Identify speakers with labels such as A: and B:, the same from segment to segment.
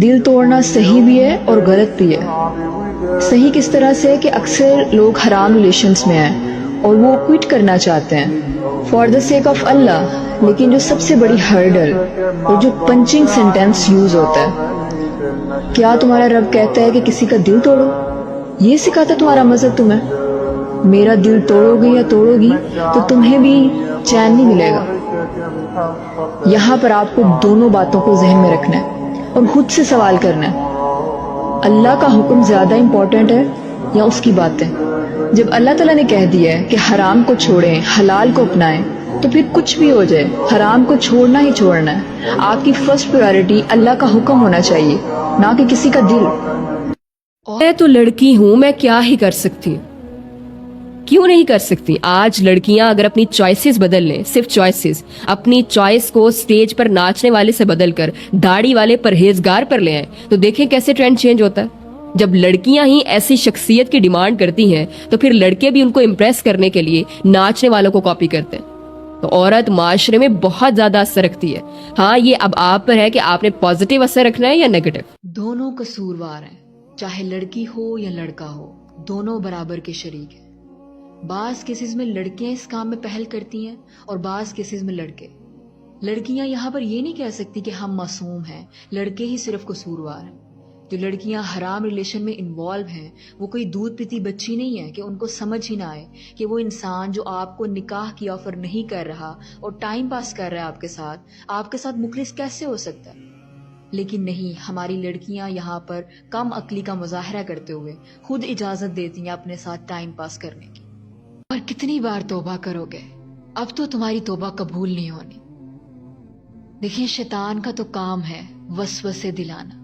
A: دل توڑنا صحیح بھی ہے اور غلط بھی ہے۔ صحیح کس طرح سے کہ اکثر لوگ حرام ریلیشنز میں ہیں اور وہ کوئٹ کرنا چاہتے ہیں فار دا سیک آف اللہ، لیکن جو سب سے بڑی ہرڈل اور جو پنچنگ سینٹینس یوز ہوتا ہے، کیا تمہارا رب کہتا ہے کہ کسی کا دل توڑو؟ یہ سکھاتا تمہارا مذہب تمہیں؟ میرا دل توڑو گے یا توڑو گی تو تمہیں بھی چین نہیں ملے گا۔ یہاں پر آپ کو دونوں باتوں کو ذہن میں رکھنا ہے اور خود سے سوال کرنا ہے، اللہ کا حکم زیادہ امپورٹنٹ ہے یا اس کی باتیں؟ جب اللہ تعالیٰ نے کہہ دیا ہے کہ حرام کو چھوڑیں، حلال کو اپنائیں، تو پھر کچھ بھی ہو جائے حرام کو چھوڑنا ہی چھوڑنا ہے۔ آپ کی فرسٹ پریورٹی اللہ کا حکم ہونا چاہیے، نہ کہ کسی کا دل۔
B: میں تو لڑکی ہوں، میں کیا ہی کر سکتی ہوں؟ کیوں نہیں کر سکتی؟ آج لڑکیاں اگر اپنی چوائسز بدل لیں، صرف چوائسز، اپنی چوائس کو سٹیج پر ناچنے والے سے بدل کر داڑھی والے پرہیزگار پر لے آئیں تو دیکھیں کیسے ٹرینڈ چینج ہوتا ہے۔ جب لڑکیاں ہی ایسی شخصیت کی ڈیمانڈ کرتی ہیں تو پھر لڑکے بھی ان کو امپریس کرنے کے لیے ناچنے والوں کو کاپی کرتے ہیں۔ تو عورت معاشرے میں بہت زیادہ اثر رکھتی ہے۔ ہاں، یہ اب آپ پر ہے کہ آپ نے پازیٹیو اثر رکھنا ہے یا نیگیٹو۔
A: دونوں قصوروار ہیں، چاہے لڑکی ہو یا لڑکا ہو، دونوں برابر کے شریک ہیں۔ بعض کیسز میں لڑکیاں اس کام میں پہل کرتی ہیں اور بعض کیسز میں لڑکے۔ لڑکیاں یہاں پر یہ نہیں کہہ سکتی کہ ہم معصوم ہیں، لڑکے ہی صرف قصوروار ہیں۔ جو لڑکیاں حرام ریلیشن میں انوالو ہیں وہ کوئی دودھ پیتی بچی نہیں ہے کہ ان کو سمجھ ہی نہ آئے کہ وہ انسان جو آپ کو نکاح کی آفر نہیں کر رہا اور ٹائم پاس کر رہا ہے آپ کے ساتھ مخلص کیسے ہو سکتا ہے۔ لیکن نہیں، ہماری لڑکیاں یہاں پر کم عقلی کا مظاہرہ کرتے ہوئے خود اجازت دیتی ہیں اپنے ساتھ ٹائم پاس کرنے کی۔ اور کتنی بار توبہ کرو گے، اب تو تمہاری توبہ قبول نہیں ہونی۔ دیکھیں، شیطان کا تو کام ہے وسوسے دلانا۔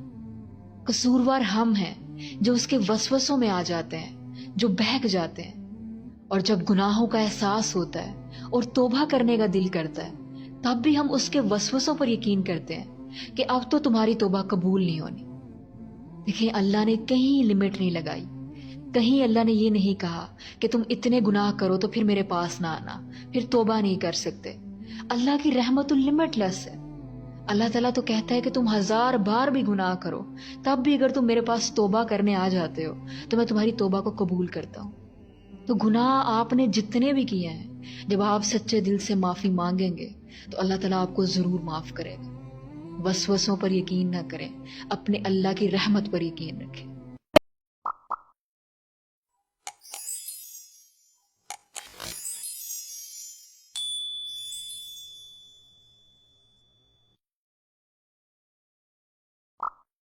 A: قصوروار ہم ہیں جو اس کے وسوسوں میں آ جاتے ہیں، جو بہک جاتے ہیں، اور جب گناہوں کا احساس ہوتا ہے اور توبہ کرنے کا دل کرتا ہے تب بھی ہم اس کے وسوسوں پر یقین کرتے ہیں کہ اب تو تمہاری توبہ قبول نہیں ہونی۔ دیکھیں، اللہ نے کہیں لمٹ نہیں لگائی، کہیں اللہ نے یہ نہیں کہا کہ تم اتنے گناہ کرو تو پھر میرے پاس نہ آنا، پھر توبہ نہیں کر سکتے۔ اللہ کی رحمت لمٹ لیس ہے۔ اللہ تعالیٰ تو کہتا ہے کہ تم 1000 بار بھی گناہ کرو تب بھی اگر تم میرے پاس توبہ کرنے آ جاتے ہو تو میں تمہاری توبہ کو قبول کرتا ہوں۔ تو گناہ آپ نے جتنے بھی کیے ہیں، جب آپ سچے دل سے معافی مانگیں گے تو اللہ تعالیٰ آپ کو ضرور معاف کرے گا۔ وسوسوں پر یقین نہ کریں، اپنے اللہ کی رحمت پر یقین رکھیں۔